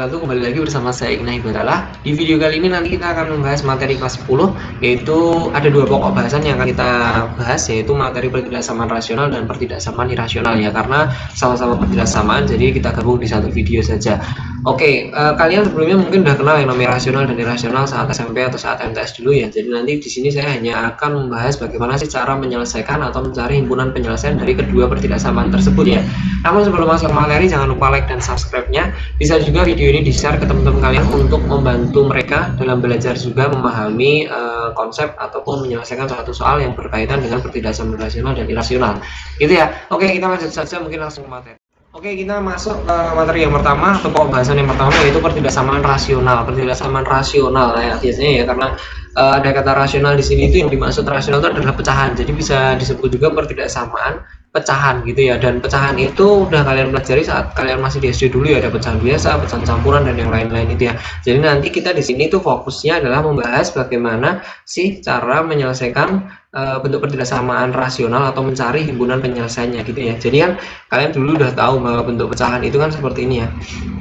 wabarakatuh. Kembali lagi bersama saya Ignah Ibadah. Di video kali ini nanti kita akan membahas materi kelas 10, yaitu ada dua pokok bahasan yang akan kita bahas, yaitu materi pertidaksamaan rasional dan pertidaksamaan irasional ya, karena sama-sama pertidaksamaan jadi kita gabung di satu video saja. Oke, kalian sebelumnya mungkin udah kenal yang namanya rasional dan irasional saat SMP atau saat MTS dulu ya. Jadi nanti di sini saya hanya akan membahas bagaimana sih cara menyelesaikan atau mencari himpunan penyelesaian dari kedua pertidaksamaan tersebut ya. Namun sebelum masuk ke materi, jangan lupa like dan subscribe-nya. Bisa juga video ini di-share ke teman-teman kalian untuk membantu mereka dalam belajar juga memahami konsep ataupun menyelesaikan suatu soal yang berkaitan dengan pertidaksamaan rasional dan irasional. Gitu ya. Oke, kita lanjut saja, mungkin langsung ke materi. Oke, kita masuk ke materi yang pertama atau pokok bahasan yang pertama, yaitu pertidaksamaan rasional. Pertidaksamaan rasional ya biasanya ya, karena ada kata rasional di sini, itu yang dimaksud rasional itu adalah pecahan. Jadi bisa disebut juga pertidaksamaan pecahan gitu ya. Dan pecahan itu udah kalian pelajari saat kalian masih di SD dulu ya, ada pecahan biasa, pecahan campuran dan yang lain-lain itu ya. Jadi nanti kita di sini tuh fokusnya adalah membahas bagaimana sih cara menyelesaikan bentuk pertidaksamaan rasional atau mencari himpunan penyelesaiannya gitu ya. Jadi kan kalian dulu udah tahu bahwa bentuk pecahan itu kan seperti ini ya.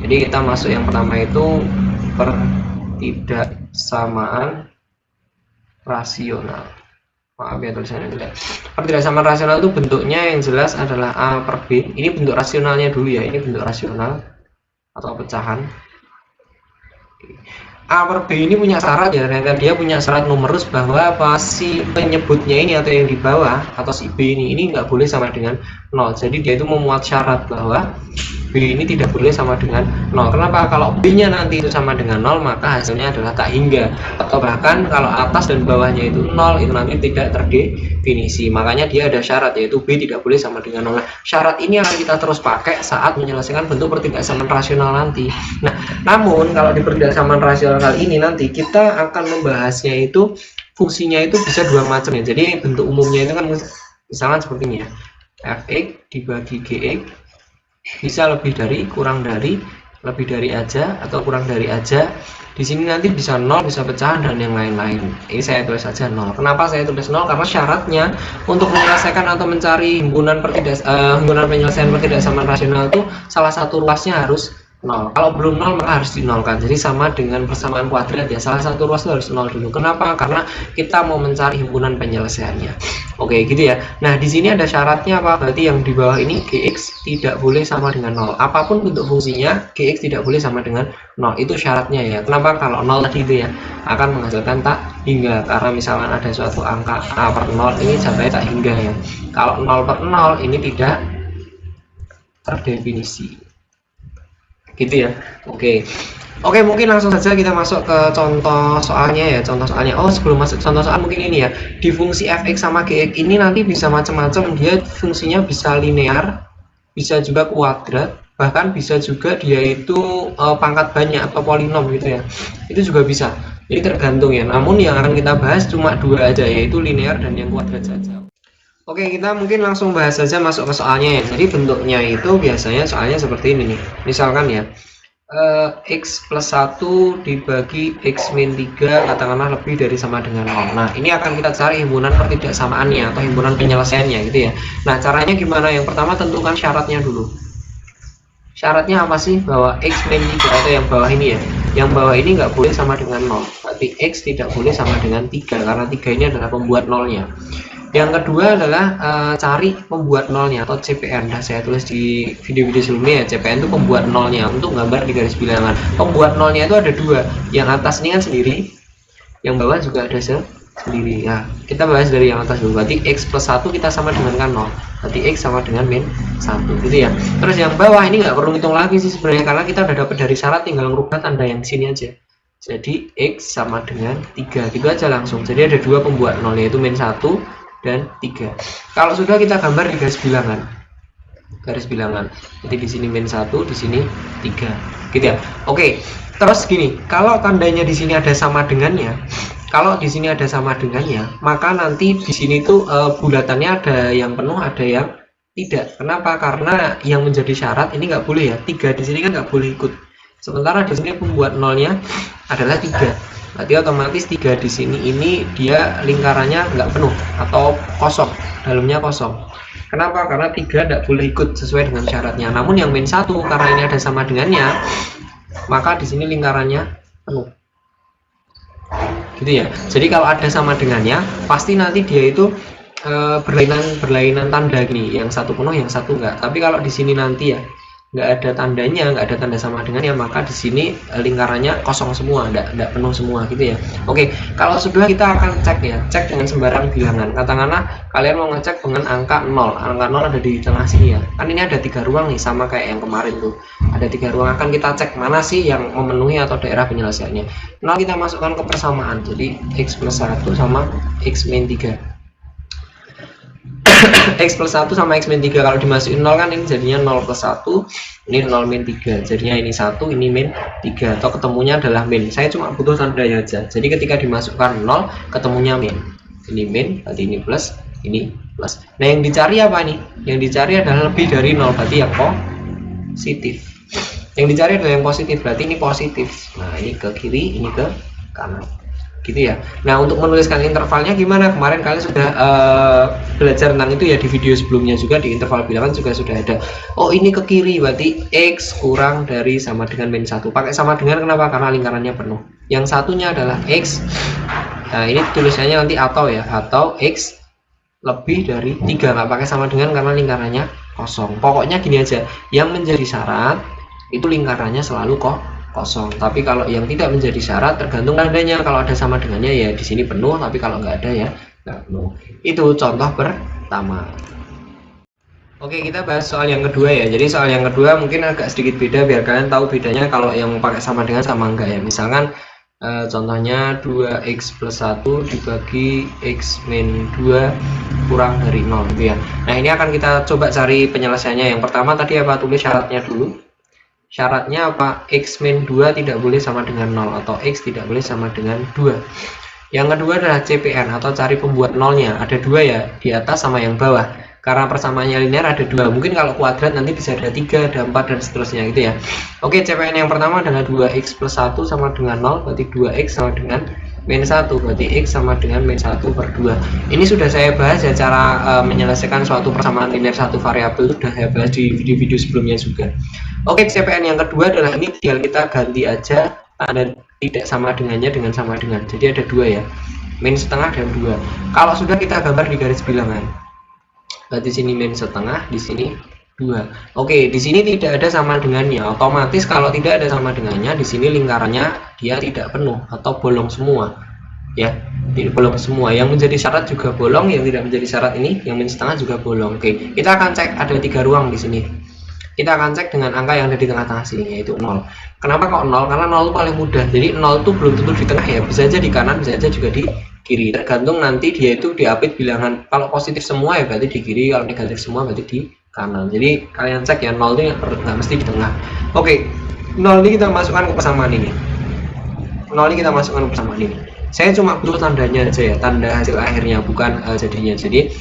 Jadi kita masuk yang pertama itu pertidaksamaan rasional. Maaf ya tulisannya jelek. Pertidaksamaan rasional itu bentuknya yang jelas adalah A per B. Ini bentuk rasionalnya dulu ya. Ini bentuk rasional atau pecahan. A per B ini punya syarat ya, ternyata dia punya syarat numerus bahwa si penyebutnya ini atau yang di bawah atau si B ini nggak boleh sama dengan 0. Jadi dia itu memuat syarat bahwa B ini tidak boleh sama dengan 0. Kenapa? Kalau B-nya nanti itu sama dengan 0, maka hasilnya adalah tak hingga. Atau bahkan kalau atas dan bawahnya itu 0, itu nanti tidak terdefinisi. Makanya dia ada syarat, yaitu B tidak boleh sama dengan 0. Nah, syarat ini akan kita terus pakai saat menyelesaikan bentuk pertidaksamaan rasional nanti. Nah, namun kalau di pertidaksamaan rasional kali ini nanti kita akan membahasnya itu fungsinya itu bisa dua macam ya. Jadi bentuk umumnya itu kan misalkan seperti ini ya. Fx dibagi Gx bisa lebih dari, kurang dari, lebih dari aja, atau kurang dari aja. Di sini nanti bisa 0, bisa pecahan dan yang lain-lain. Ini saya tulis saja 0. Kenapa saya tulis 0? Karena syaratnya untuk menyelesaikan atau mencari himpunan penyelesaian pertidaksamaan rasional itu salah satu ruasnya harus 0. Kalau belum 0 maka harus dinolkan. Jadi sama dengan persamaan kuadrat ya, salah satu ruas harus 0 dulu. Kenapa? Karena kita mau mencari himpunan penyelesaiannya. Oke, gitu ya. Nah, di sini ada syaratnya apa? Berarti yang di bawah ini Gx tidak boleh sama dengan 0. Apapun bentuk fungsinya, Gx tidak boleh sama dengan 0. Itu syaratnya ya. Kenapa? Kalau 0 tadi itu ya akan menghasilkan tak hingga. Karena misalkan ada suatu angka A per 0 ini jatuhnya tak hingga ya. Kalau 0 per 0 ini tidak terdefinisi. Gitu ya. Oke, mungkin langsung saja kita masuk ke contoh soalnya ya. Sebelum masuk contoh soal, mungkin ini ya, di fungsi fx sama gx ini nanti bisa macam-macam. Dia fungsinya bisa linear, bisa juga kuadrat, bahkan bisa juga dia itu pangkat banyak atau polinom gitu ya. Itu juga bisa, jadi tergantung ya. Namun yang akan kita bahas cuma dua aja, yaitu linear dan yang kuadrat saja. Oke, kita mungkin langsung bahas saja, masuk ke soalnya ya. Jadi bentuknya itu biasanya soalnya seperti ini nih. Misalkan ya, x plus 1 dibagi x min 3 katakanlah lebih dari sama dengan 0. Nah, ini akan kita cari himpunan pertidaksamaannya atau himpunan penyelesaiannya gitu ya. Nah, caranya gimana? Yang pertama tentukan syaratnya dulu. Syaratnya apa sih? Bahwa x min 3 atau yang bawah ini ya. Yang bawah ini nggak boleh sama dengan 0. Berarti x tidak boleh sama dengan 3 karena 3 ini adalah pembuat nolnya. Yang kedua adalah cari pembuat nolnya atau CPN. Nah, saya tulis di video-video sebelumnya ya, CPN itu pembuat nolnya untuk gambar di garis bilangan. Pembuat nolnya itu ada dua, yang atas ini kan sendiri, yang bawah juga ada sendiri. Nah, kita bahas dari yang atas dulu. Berarti x plus 1 kita sama dengan kan 0. Berarti x sama dengan min 1 gitu ya. Terus yang bawah ini nggak perlu hitung lagi sih sebenarnya, karena kita udah dapat dari syarat, tinggal merubah tanda yang sini aja. Jadi x sama dengan 3 gitu aja langsung. Jadi ada dua pembuat nol, yaitu min 1 dan 3. Kalau sudah kita gambar di garis bilangan. Jadi di sini min 1, di sini 3. Gitu ya. Oke. Terus gini, kalau tandanya di sini ada sama dengannya, maka nanti di sini tuh bulatannya ada yang penuh, ada yang tidak. Kenapa? Karena yang menjadi syarat ini nggak boleh ya. 3 di sini kan nggak boleh ikut. Sementara di sini pembuat nolnya adalah 3. Berarti otomatis 3 di sini ini dia lingkarannya nggak penuh atau kosong, dalamnya kosong. Kenapa? Karena 3 tidak boleh ikut sesuai dengan syaratnya. Namun yang min 1 karena ini ada sama dengannya, maka di sini lingkarannya penuh. Gitu ya. Jadi kalau ada sama dengannya, pasti nanti dia itu berlainan tanda gini, yang satu penuh, yang satu enggak. Tapi kalau di sini nanti ya nggak ada tandanya, nggak ada tanda sama dengannya, maka di sini lingkarannya kosong semua, nggak penuh semua gitu ya. Oke, kalau sudah kita akan cek ya, cek dengan sembarang bilangan. Katakanlah kalian mau ngecek dengan angka 0, angka 0 ada di tengah sini ya. Kan ini ada 3 ruang nih, sama kayak yang kemarin tuh. Ada 3 ruang, akan kita cek mana sih yang memenuhi atau daerah penyelesaiannya. 0 kita masukkan ke persamaan, jadi x plus 1 sama x min 3. X plus 1 sama X min 3, kalau dimasukin 0 kan ini jadinya 0 plus 1, ini 0 min 3, jadinya ini 1, ini min 3, atau ketemunya adalah min. Saya cuma butuh tandanya aja, jadi ketika dimasukkan 0 ketemunya min, ini min, berarti ini plus, ini plus. Nah yang dicari apa nih? Yang dicari adalah lebih dari 0, berarti yang positif. Yang dicari adalah yang positif, berarti ini positif. Nah ini ke kiri, ini ke kanan, gitu ya. Nah untuk menuliskan intervalnya gimana? Kemarin kalian sudah belajar tentang itu ya di video sebelumnya, juga di interval bilangan juga sudah ada. Oh ini ke kiri, berarti x kurang dari sama dengan min 1. Pakai sama dengan kenapa? Karena lingkarannya penuh. Yang satunya adalah x, nah ini tulisannya nanti atau ya, atau x lebih dari 3, nggak pakai sama dengan karena lingkarannya kosong. Pokoknya gini aja, yang menjadi syarat itu lingkarannya selalu kosong. Tapi kalau yang tidak menjadi syarat tergantung tandanya. Kalau ada sama dengannya ya di sini penuh, tapi kalau nggak ada ya nggak penuh. Itu contoh pertama. Oke, kita bahas soal yang kedua ya. Jadi soal yang kedua mungkin agak sedikit beda, biar kalian tahu bedanya kalau yang pakai sama dengan sama enggak ya. Misalkan contohnya 2x plus 1 dibagi x min 2 kurang dari 0 gitu ya. Nah ini akan kita coba cari penyelesaiannya. Yang pertama tadi apa? Tulis syaratnya dulu. Syaratnya apa? X min 2 tidak boleh sama dengan 0, atau X tidak boleh sama dengan 2. Yang kedua adalah CPN, atau cari pembuat nolnya. Ada 2 ya, di atas sama yang bawah. Karena persamaannya linear ada 2. Mungkin kalau kuadrat nanti bisa ada 3, ada 4, dan seterusnya gitu ya. Oke, CPN yang pertama adalah 2x plus 1 sama dengan 0, berarti 2x sama dengan min 1, berarti x sama dengan min 1 per 2. Ini sudah saya bahas ya, cara menyelesaikan suatu persamaan linear satu variabel, sudah saya bahas di video-video sebelumnya juga. Oke, CPN yang kedua adalah ini, tinggal kita ganti aja tanda tidak sama dengannya dengan sama dengan. Jadi ada 2 ya, min setengah dan 2. Kalau sudah kita gambar di garis bilangan, berarti sini min setengah, di sini 2. Oke, di sini tidak ada sama dengannya. Otomatis kalau tidak ada sama dengannya, di sini lingkarannya dia tidak penuh atau bolong semua. Ya, tidak bolong semua. Yang menjadi syarat juga bolong, yang tidak menjadi syarat ini, yang min setengah juga bolong. Oke, kita akan cek ada 3 ruang di sini. Kita akan cek dengan angka yang ada di tengah-tengah sini, yaitu 0. Kenapa kok 0? Karena 0 itu paling mudah. Jadi 0 itu belum tentu di tengah ya, bisa aja di kanan, bisa aja juga di kiri. Tergantung nanti dia itu diapit bilangan. Kalau positif semua ya berarti di kiri, kalau negatif semua berarti di kanan. Jadi kalian cek ya, 0 itu nggak mesti di tengah. Oke, 0 ini kita masukkan ke persamaan ini. 0 ini kita masukkan ke persamaan ini. Saya cuma butuh tandanya aja ya, tanda hasil akhirnya, bukan jadinya. Jadi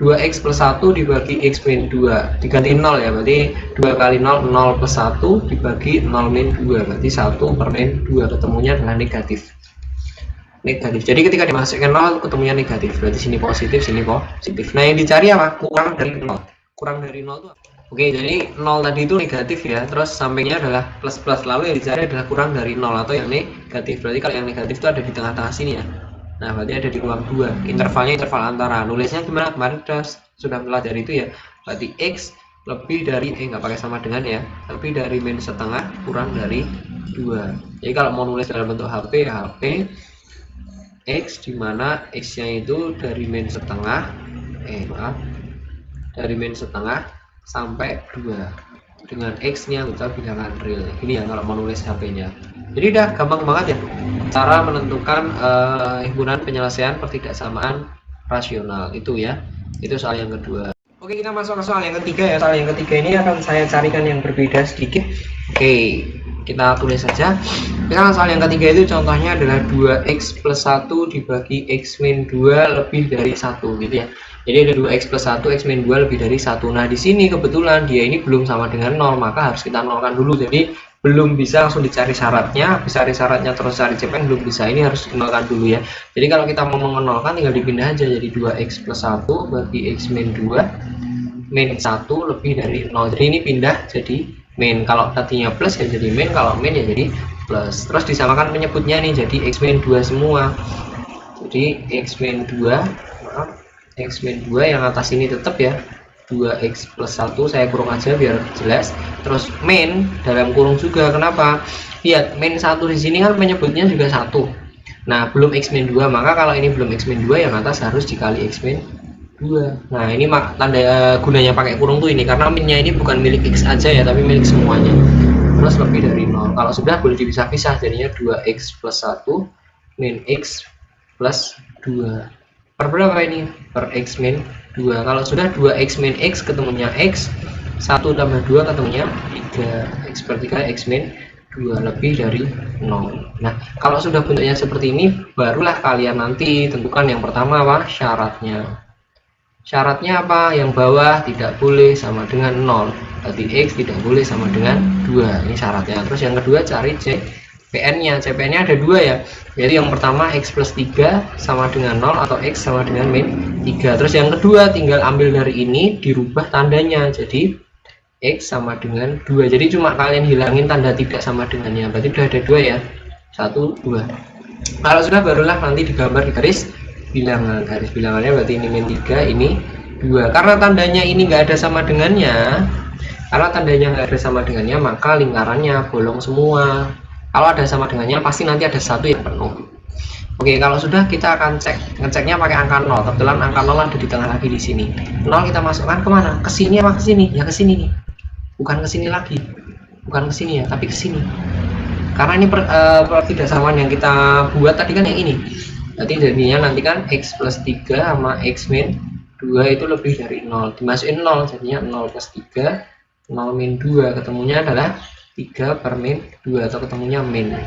2x plus 1 dibagi x min 2 diganti 0 ya, berarti 2 kali 0, 0 plus 1 dibagi 0 min 2, berarti 1 per min 2, ketemunya adalah negatif. Jadi ketika dimasukkan 0 ketemunya negatif, berarti sini positif, sini positif. Nah yang dicari apa? Kurang dari 0. Kurang dari 0 itu oke, jadi 0 tadi itu negatif ya, terus sampingnya adalah plus plus, lalu yang dicari adalah kurang dari 0 atau yang negatif. Berarti kalau yang negatif itu ada di tengah-tengah sini ya. Nah, berarti ada di ruang 2. Intervalnya interval antara. Nulisnya gimana? Kemarin sudah pelajari itu ya. Berarti X lebih dari, nggak pakai sama dengan ya, lebih dari min setengah kurang dari 2. Jadi kalau mau nulis dalam bentuk HP, ya HP X, dimana X-nya itu dari min setengah, dari min setengah sampai 2. Dengan X-nya kita bilangan real. Ini ya kalau mau nulis HP-nya. Jadi udah gampang banget ya cara menentukan himpunan penyelesaian pertidaksamaan rasional itu ya. Itu soal yang kedua. Oke, kita masuk ke soal yang ketiga ya. Soal yang ketiga ini akan saya carikan yang berbeda sedikit. Oke, kita tulis saja. Misalkan soal yang ketiga itu contohnya adalah 2x plus 1 dibagi x min 2 lebih dari 1 gitu ya. Jadi ada 2x plus 1, x min 2 lebih dari 1. Nah di sini kebetulan dia ini belum sama dengan 0, maka harus kita nolkan dulu. Jadi belum bisa langsung dicari syaratnya, bisa cari syaratnya terus cari CPN belum bisa, ini harus nolkan dulu ya. Jadi kalau kita mau menolkan tinggal dipindah aja, jadi 2x plus 1 bagi x min 2 min 1 lebih dari 0. Jadi ini pindah jadi min. Kalau tadinya plus ya jadi min, kalau min ya jadi plus. Terus disamakan penyebutnya nih jadi x min 2 semua. Jadi x min 2, maaf, x min 2 yang atas ini tetap ya 2x plus 1, saya kurung aja biar jelas. Terus min dalam kurung juga. Kenapa? Lihat min 1 di sini kan penyebutnya juga 1. Nah, belum x min 2, maka kalau ini belum x min 2 yang atas harus dikali x min 2. Nah, ini tanda gunanya pakai kurung tuh ini, karena minnya ini bukan milik x aja ya, tapi milik semuanya. Terus lebih dari 0. Kalau sudah boleh dipisah-pisah, jadinya 2x plus 1 min x plus 2. Per berapa ini? Per x min 2. Kalau sudah 2x min x ketemunya x, 1 tambah 2 ketemunya 3. X per 3 x min 2 lebih dari 0. Nah, kalau sudah bentuknya seperti ini, barulah kalian nanti tentukan yang pertama apa? Syaratnya. Syaratnya apa? Yang bawah tidak boleh sama dengan 0. Berarti x tidak boleh sama dengan 2. Ini syaratnya. Terus yang kedua cari CPN-nya. CPN-nya ada 2 ya. Jadi yang pertama x plus 3 sama dengan 0 atau x sama dengan min 3. Terus yang kedua tinggal ambil dari ini, dirubah tandanya. Jadi x sama dengan 2. Jadi cuma kalian hilangin tanda tidak sama dengannya. Berarti sudah ada 2 ya. 1, 2. Kalau sudah barulah nanti digambar di garis bilangan. Garis bilangannya berarti ini min 3, ini 2. Karena tandanya ini enggak ada sama dengannya. Karena tandanya enggak ada sama dengannya, maka lingkarannya bolong semua. Kalau ada sama dengannya pasti nanti ada satu yang penuh. Oke, kalau sudah kita akan ngeceknya pakai angka 0. Kebetulan angka 0 ada di tengah lagi di sini. 0 kita masukkan kemana? Ke sini apa ke sini? Ya ke sini nih. Bukan ke sini lagi, bukan ke sini ya, tapi ke sini. Karena ini pertidaksamaan yang kita buat tadi kan yang ini. Berarti jadinya nanti kan x plus 3 sama x min 2 itu lebih dari 0. Dimasukin 0, jadinya 0 plus 3, 0 min 2. Ketemunya adalah 3 per min 2 atau ketemunya min.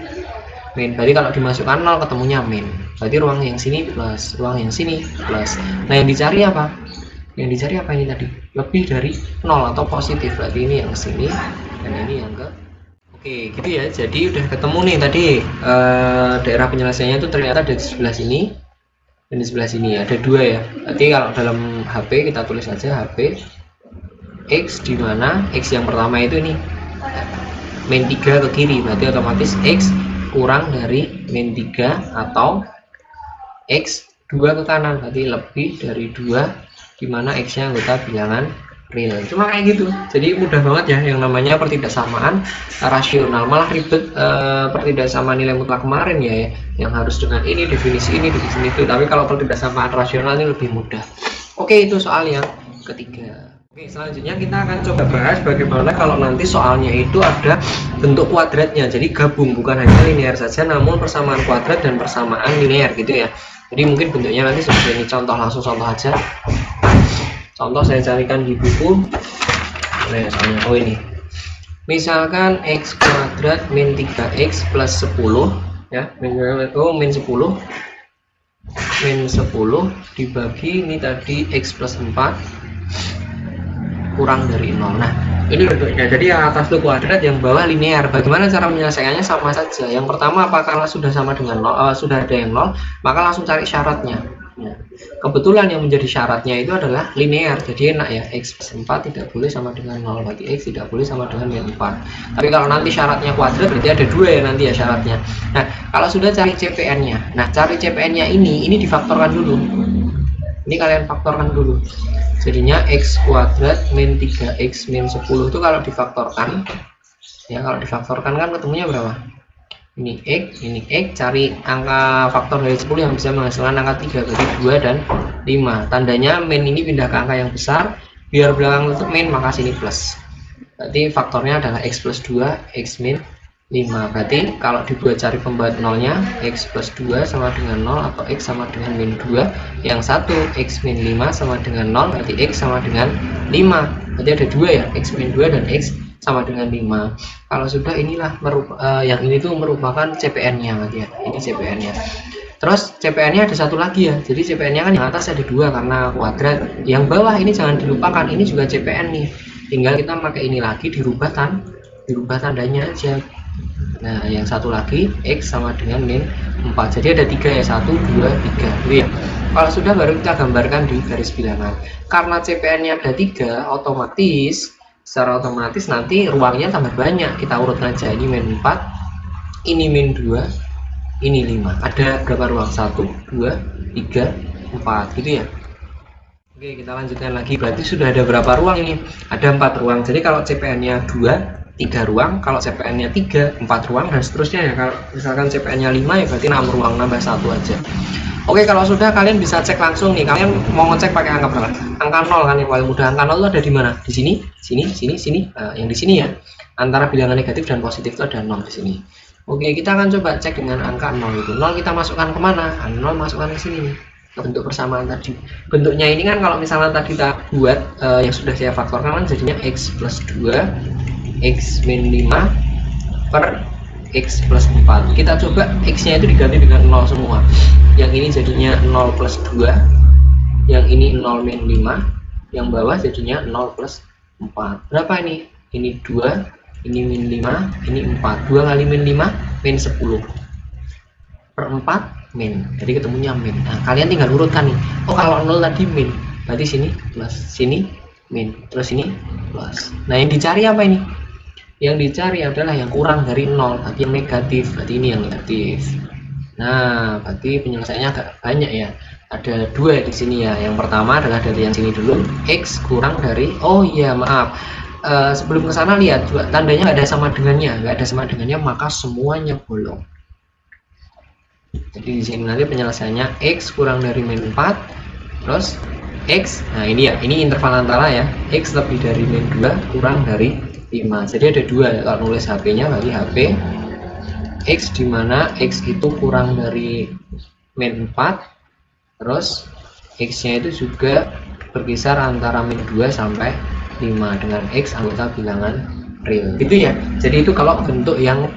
Berarti kalau dimasukkan 0 ketemunya min. Berarti ruang yang sini plus, ruang yang sini plus. Nah, yang dicari apa? Yang dicari apa ini tadi? Lebih dari 0 atau positif. Berarti ini yang sini dan ini yang ke. Oke, gitu ya. Jadi udah ketemu nih tadi daerah penyelesaiannya itu ternyata ada di sebelah sini dan di sebelah sini ya. Ada 2 ya. Berarti kalau dalam HP kita tulis aja HP x, di mana x yang pertama itu ini min 3 ke kiri. Berarti otomatis x kurang dari min 3 atau x 2 ke kanan. Berarti lebih dari 2, dimana x-nya anggota bilangan real. Cuma kayak gitu. Jadi mudah banget ya yang namanya pertidaksamaan rasional. Malah ribet pertidaksamaan nilai mutlak kemarin ya, yang harus dengan ini definisi itu. Tapi kalau pertidaksamaan rasional ini lebih mudah. Oke, itu soal yang ketiga. Oke, selanjutnya kita akan coba bahas bagaimana kalau nanti soalnya itu ada bentuk kuadratnya. Jadi gabung, bukan hanya linear saja, namun persamaan kuadrat dan persamaan linear gitu ya. Jadi mungkin bentuknya nanti seperti ini. Langsung contoh aja. Contoh saya carikan di buku. Nah, soalnya ini. Misalkan x kuadrat min 3x plus 10 ya. Min 10 dibagi ini tadi x plus 4 kurang dari 0. Nah, ini bentuknya. Jadi yang atas itu kuadrat, yang bawah linear. Bagaimana cara menyelesaikannya? Sama saja. Yang pertama, apakah sudah sama dengan 0, sudah ada yang 0, maka langsung cari syaratnya. Ya. Kebetulan yang menjadi syaratnya itu adalah linear, jadi enak ya. X plus 4 tidak boleh sama dengan 0, berarti x tidak boleh sama dengan min 4. Tapi kalau nanti syaratnya kuadrat, berarti ada 2 ya nanti ya syaratnya. Nah, kalau sudah cari CPN-nya. Nah, cari CPN-nya ini difaktorkan dulu. Ini kalian faktorkan dulu. Jadinya x kuadrat min 3x min 10 itu kalau difaktorkan, ya kalau difaktorkan kan ketemunya berapa? Ini x, cari angka faktor dari 10 yang bisa menghasilkan angka 3, berarti 2 dan 5. Tandanya min ini pindah ke angka yang besar, biar belakang tutup min, maka sini plus. Berarti faktornya adalah x plus 2, x min 5. Berarti kalau dibuat cari pembuat nolnya, x plus 2 sama dengan 0 atau x sama dengan min 2. Yang satu x min 5 sama dengan 0, berarti x sama dengan 5. Berarti ada 2 ya, x min 2 dan x sama dengan 5. Kalau sudah inilah yang ini tuh merupakan CPN-nya nanti ya. Ini CPN-nya. Terus CPN-nya ada satu lagi ya. Jadi CPN-nya kan yang atas ada 2 karena kuadrat. Yang bawah ini jangan dilupakan, ini juga CPN nih. Tinggal kita pakai ini lagi, dirubah tandanya aja. Nah, yang satu lagi x sama dengan min 4. Jadi ada 3 ya, 1, 2, 3. Gitu ya. Kalau sudah baru kita gambarkan di garis bilangan. Karena CPN-nya ada 3, otomatis secara otomatis nanti ruangnya tambah banyak. Kita urut aja, ini min 4, ini min 2, ini 5. Ada berapa ruang? 1, 2, 3, 4 gitu ya. Oke, kita lanjutkan lagi. Berarti sudah ada berapa ruang ini? Ada 4 ruang. Jadi kalau CPN-nya 2, 3 ruang. Kalau CPN-nya 3, 4 ruang, dan seterusnya ya. Kalau misalkan CPN-nya 5 ya berarti 6 ruang, nambah 1 aja. Oke, kalau sudah kalian bisa cek langsung nih. Kalian mau ngecek pakai angka berapa? Angka 0 kan yang paling mudah. Angka 0 itu ada di mana? Di sini, sini, sini, sini. Nah, yang di sini ya. Antara bilangan negatif dan positif itu ada 0 di sini. Oke, kita akan coba cek dengan angka 0 itu. 0 kita masukkan kemana? 0 masukkan ke sini nih. Bentuk persamaan tadi. Bentuknya ini kan kalau misalnya tadi kita buat yang sudah saya faktorkan kan jadinya x plus 2 x min 5 per x plus 4. Kita coba x nya itu diganti dengan 0 semua. Yang ini jadinya 0 plus 2, yang ini 0 min 5, yang bawah jadinya 0 plus 4. Berapa ini? Ini 2, ini min 5, ini 4. 2 kali min 5 min 10 per 4 min, jadi ketemunya min. Nah, kalian tinggal urutkan nih. Oh, kalau 0 tadi min, berarti sini plus, sini min, terus ini plus. Nah, yang dicari apa ini? Yang dicari adalah yang kurang dari 0, berarti yang negatif, berarti ini yang negatif. Nah, berarti penyelesaiannya agak banyak ya. Ada 2 di sini ya. Yang pertama adalah dari yang sini dulu, x kurang dari, oh iya maaf, sebelum ke sana lihat tandanya nggak ada sama dengannya, maka semuanya bolong. Jadi di sini nanti penyelesaiannya x kurang dari min 4, terus x, nah ini ya, ini interval antara ya, x lebih dari min 2 kurang dari 5. Jadi ada 2 ya, kalau nulis HP-nya bagi HP x, dimana x itu kurang dari min 4, terus x nya itu juga berkisar antara min 2 sampai 5 dengan x anggota bilangan real gitu ya. Jadi itu kalau bentuk yang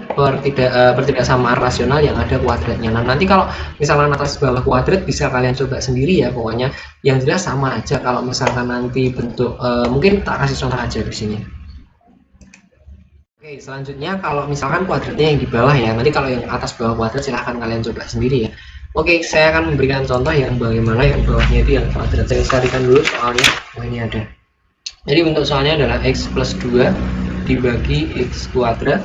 pertidaksamaan rasional yang ada kuadratnya. Nah, nanti kalau misalnya atas bawah kuadrat bisa kalian coba sendiri ya, pokoknya yang jelas sama aja. Kalau misalkan nanti bentuk mungkin tak kasih contoh aja di sini. Oke, selanjutnya kalau misalkan kuadratnya yang di bawah ya, nanti kalau yang atas bawah kuadrat silahkan kalian coba sendiri ya. Oke, saya akan memberikan contoh yang bagaimana yang bawahnya itu yang kuadrat. Saya carikan dulu soalnya. Oh, ini ada. Jadi bentuk soalnya adalah x plus 2 dibagi x kuadrat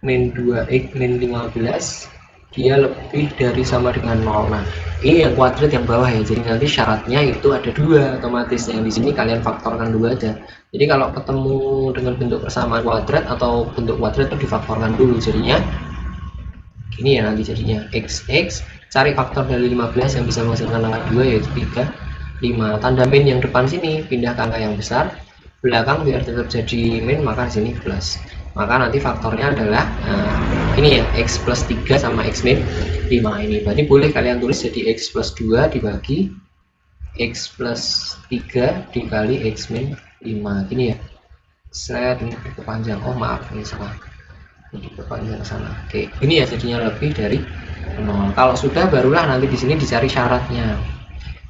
min 2x min 15, dia lebih dari sama dengan 0. Nah, ini yang kuadrat yang bawah ya. Jadi nanti syaratnya itu ada 2 otomatis. Yang di sini kalian faktorkan 2 aja. Jadi kalau ketemu dengan bentuk persamaan kuadrat atau bentuk kuadrat itu difaktorkan dulu. Jadinya ini ya, nanti jadinya x, cari faktor dari 15 yang bisa menghasilkan angka 2 yaitu 3, 5. Tanda min yang depan sini pindah ke angka yang besar, belakang biar tetap jadi min, maka di sini plus. Maka nanti faktornya adalah ini ya, x plus 3 sama x min 5 ini. Berarti boleh kalian tulis jadi x plus 2 dibagi x plus 3 dikali x min 5 gini ya. Set ini kepanjang. Oh maaf, ini salah. Ini kepanjang sana. Oke, ini ya jadinya lebih dari 0. Kalau sudah barulah nanti di sini dicari syaratnya.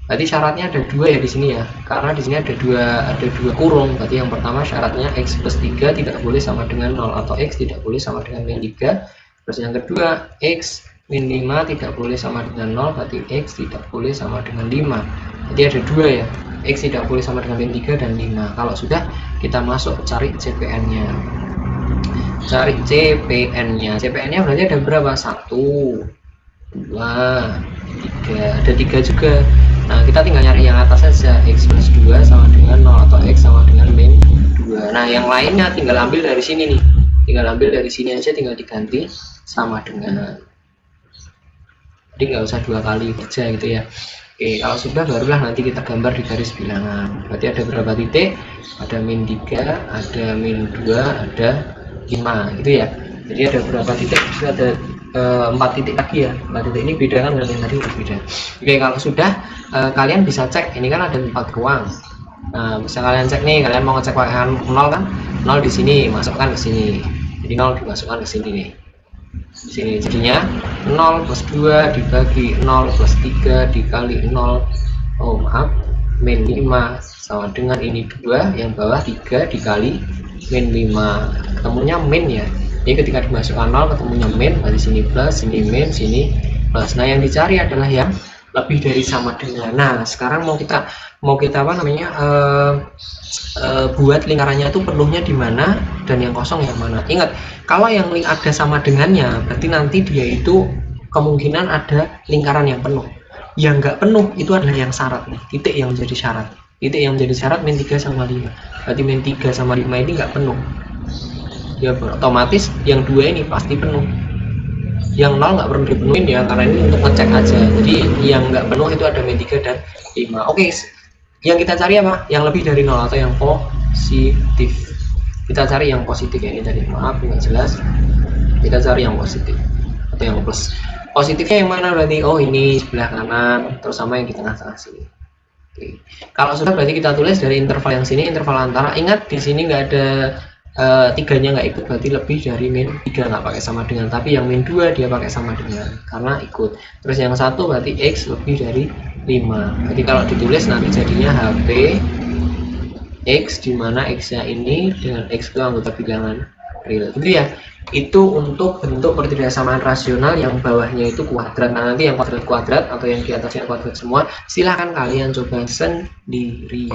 Berarti syaratnya ada 2 ya di sini ya, karena di sini ada dua kurung. Berarti yang pertama syaratnya x plus 3 tidak boleh sama dengan 0 atau x tidak boleh sama dengan min 3. Terus yang kedua x min 5 tidak boleh sama dengan 0, berarti x tidak boleh sama dengan 5. Jadi ada 2 ya, x tidak boleh sama dengan min 3 dan 5. Kalau sudah kita masuk cari CPN-nya. Cari CPN-nya. CPN-nya berarti ada berapa? 1, 2, 3, ada 3 juga. Nah, kita tinggal nyari yang atas saja, x plus 2 sama dengan 0 atau x sama dengan min 2. Nah, yang lainnya tinggal ambil dari sini nih. Tinggal ambil dari sini aja, tinggal diganti sama dengan. Jadi nggak usah 2 kali kerja gitu ya. Oke, kalau sudah barulah nanti kita gambar di garis bilangan. Berarti ada berapa titik? Ada min 3, ada min 2, ada 5 gitu ya. Jadi ada berapa titik? Sudah ada 4 titik lagi ya. 4 titik ini beda kan dengan yang tadi berbeda. Oke, kalau sudah kalian bisa cek, ini kan ada 4 ruang. Nah, bisa kalian cek nih, kalian mau ngecek pakai 0 kan? 0 di sini, masukkan ke sini. Jadi 0 dimasukkan ke sini nih. Di sini jadinya 0 plus 2 dibagi 0 plus 3 dikali 0. Oh, maaf. Min 5 sama dengan ini 2, yang bawah 3 dikali min 5. Ketemunya min ya. Jadi ketika dimasukkan 0 ketemunya min, dari sini plus, sini min, sini plus. Nah, yang dicari adalah yang lebih dari sama dengan. Nah, sekarang mau kita apa namanya, buat lingkarannya itu penuhnya di mana dan yang kosong yang mana. Ingat, kalau yang link ada sama dengannya, berarti nanti dia itu kemungkinan ada lingkaran yang penuh. Yang nggak penuh itu adalah yang syarat nih, titik yang menjadi syarat. Titik yang menjadi syarat min 3 sama 5. Berarti min 3 sama 5 ini nggak penuh. Ya otomatis yang dua ini pasti penuh. Yang 0 nggak perlu dipenuhin ya, karena ini untuk ngecek aja. Jadi yang nggak penuh itu ada min 3 dan 5. Oke, yang kita cari apa? Yang lebih dari 0 atau yang positif. Kita cari yang positif ya, ini tadi maaf nggak jelas. Kita cari yang positif atau yang plus. Positifnya yang mana berarti? Oh, ini sebelah kanan terus sama yang di tengah-tengah sini. Oke. Kalau sudah berarti kita tulis dari interval yang sini, interval antara. Ingat di sini nggak ada tiganya nggak ikut, berarti lebih dari min 3 nggak pakai sama dengan, tapi yang min 2 dia pakai sama dengan karena ikut. Terus yang satu berarti X lebih dari 5. Jadi kalau ditulis nanti jadinya HP X, dimana X nya ini dengan X itu anggota bilangan real. Gitu ya. Itu untuk bentuk pertidaksamaan rasional yang bawahnya itu kuadrat. Nah, nanti yang kuadrat-kuadrat atau yang di atasnya kuadrat semua silahkan kalian coba sendiri.